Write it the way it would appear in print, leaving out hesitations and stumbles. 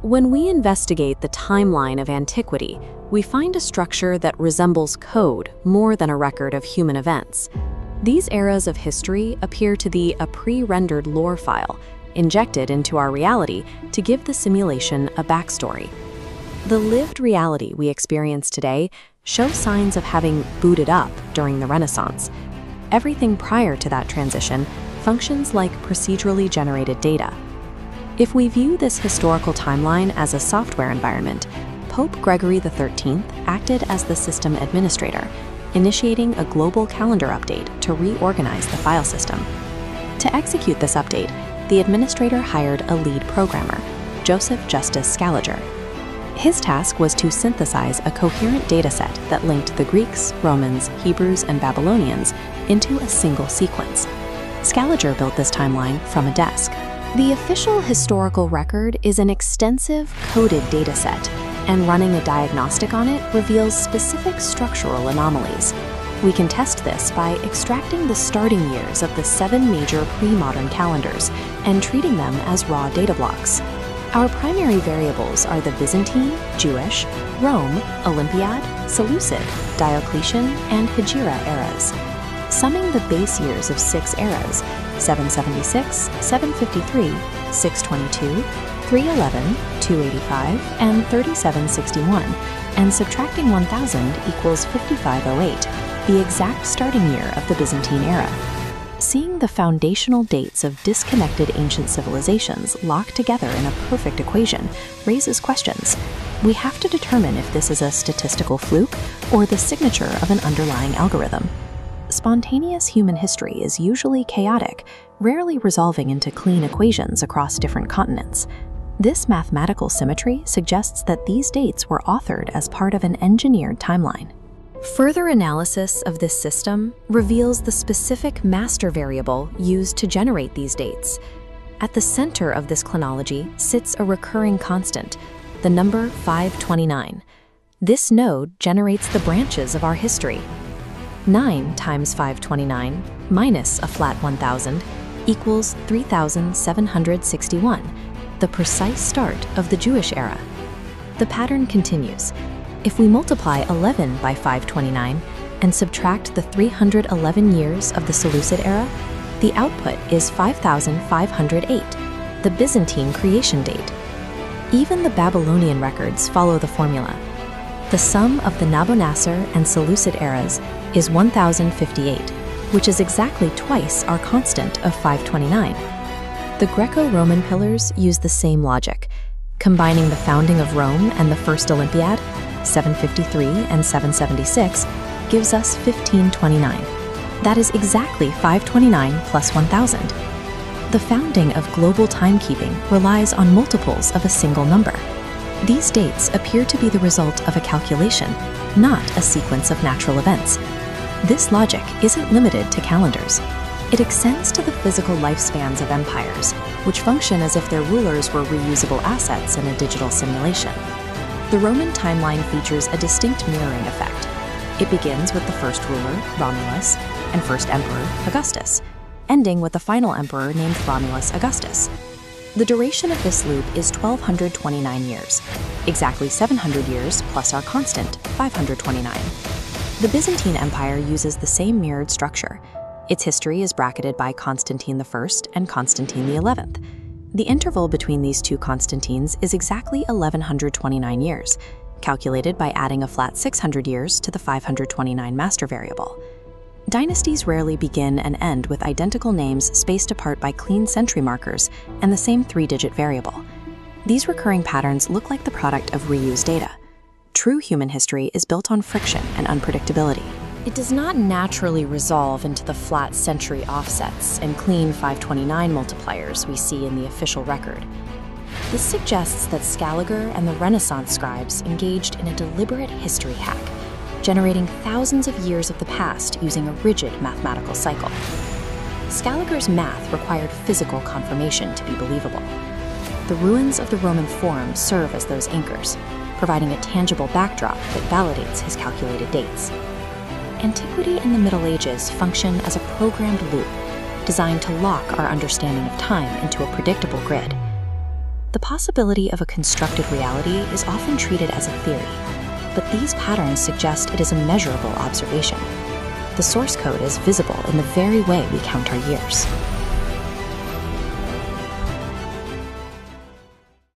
When we investigate the timeline of antiquity, we find a structure that resembles code more than a record of human events. These eras of history appear to be a pre-rendered lore file, injected into our reality to give the simulation a backstory. The lived reality we experience today shows signs of having booted up during the Renaissance. Everything prior to that transition functions like procedurally generated data. If we view this historical timeline as a software environment, Pope Gregory XIII acted as the system administrator, initiating a global calendar update to reorganize the file system. To execute this update, the administrator hired a lead programmer, Joseph Justus Scaliger. His task was to synthesize a coherent dataset that linked the Greeks, Romans, Hebrews, and Babylonians into a single sequence. Scaliger built this timeline from a desk. The official historical record is an extensive coded dataset, and running a diagnostic on it reveals specific structural anomalies. We can test this by extracting the starting years of the 7 major pre-modern calendars and treating them as raw data blocks. Our primary variables are the Byzantine, Jewish, Rome, Olympiad, Seleucid, Diocletian, and Hegira eras. Summing the base years of 6 eras, 776, 753, 622, 311, 285, and 3761, and subtracting 1000 equals 5508, the exact starting year of the Byzantine era. Seeing the foundational dates of disconnected ancient civilizations locked together in a perfect equation raises questions. We have to determine if this is a statistical fluke or the signature of an underlying algorithm. Spontaneous human history is usually chaotic, rarely resolving into clean equations across different continents. This mathematical symmetry suggests that these dates were authored as part of an engineered timeline. Further analysis of this system reveals the specific master variable used to generate these dates. At the center of this chronology sits a recurring constant, the number 529. This node generates the branches of our history. 9 times 529 minus a flat 1000 equals 3761, the precise start of the Jewish era. The pattern continues. If we multiply 11 by 529 and subtract the 311 years of the Seleucid era, the output is 5508, the Byzantine creation date. Even the Babylonian records follow the formula. The sum of the Nabonassar and Seleucid eras is 1058, which is exactly twice our constant of 529. The Greco-Roman pillars use the same logic. Combining the founding of Rome and the First Olympiad, 753 and 776, gives us 1529. That is exactly 529 plus 1000. The founding of global timekeeping relies on multiples of a single number. These dates appear to be the result of a calculation, not a sequence of natural events. This logic isn't limited to calendars. It extends to the physical lifespans of empires, which function as if their rulers were reusable assets in a digital simulation. The Roman timeline features a distinct mirroring effect. It begins with the first ruler, Romulus, and first emperor, Augustus, ending with the final emperor named Romulus Augustus. The duration of this loop is 1229 years, exactly 700 years plus our constant, 529. The Byzantine Empire uses the same mirrored structure. Its history is bracketed by Constantine I and Constantine XI. The interval between these two Constantines is exactly 1129 years, calculated by adding a flat 600 years to the 529 master variable. Dynasties rarely begin and end with identical names spaced apart by clean century markers and the same 3-digit variable. These recurring patterns look like the product of reused data. True human history is built on friction and unpredictability. It does not naturally resolve into the flat century offsets and clean 529 multipliers we see in the official record. This suggests that Scaliger and the Renaissance scribes engaged in a deliberate history hack, generating thousands of years of the past using a rigid mathematical cycle. Scaliger's math required physical confirmation to be believable. The ruins of the Roman Forum serve as those anchors, providing a tangible backdrop that validates his calculated dates. Antiquity and the Middle Ages function as a programmed loop, designed to lock our understanding of time into a predictable grid. The possibility of a constructed reality is often treated as a theory, but these patterns suggest it is a measurable observation. The source code is visible in the very way we count our years.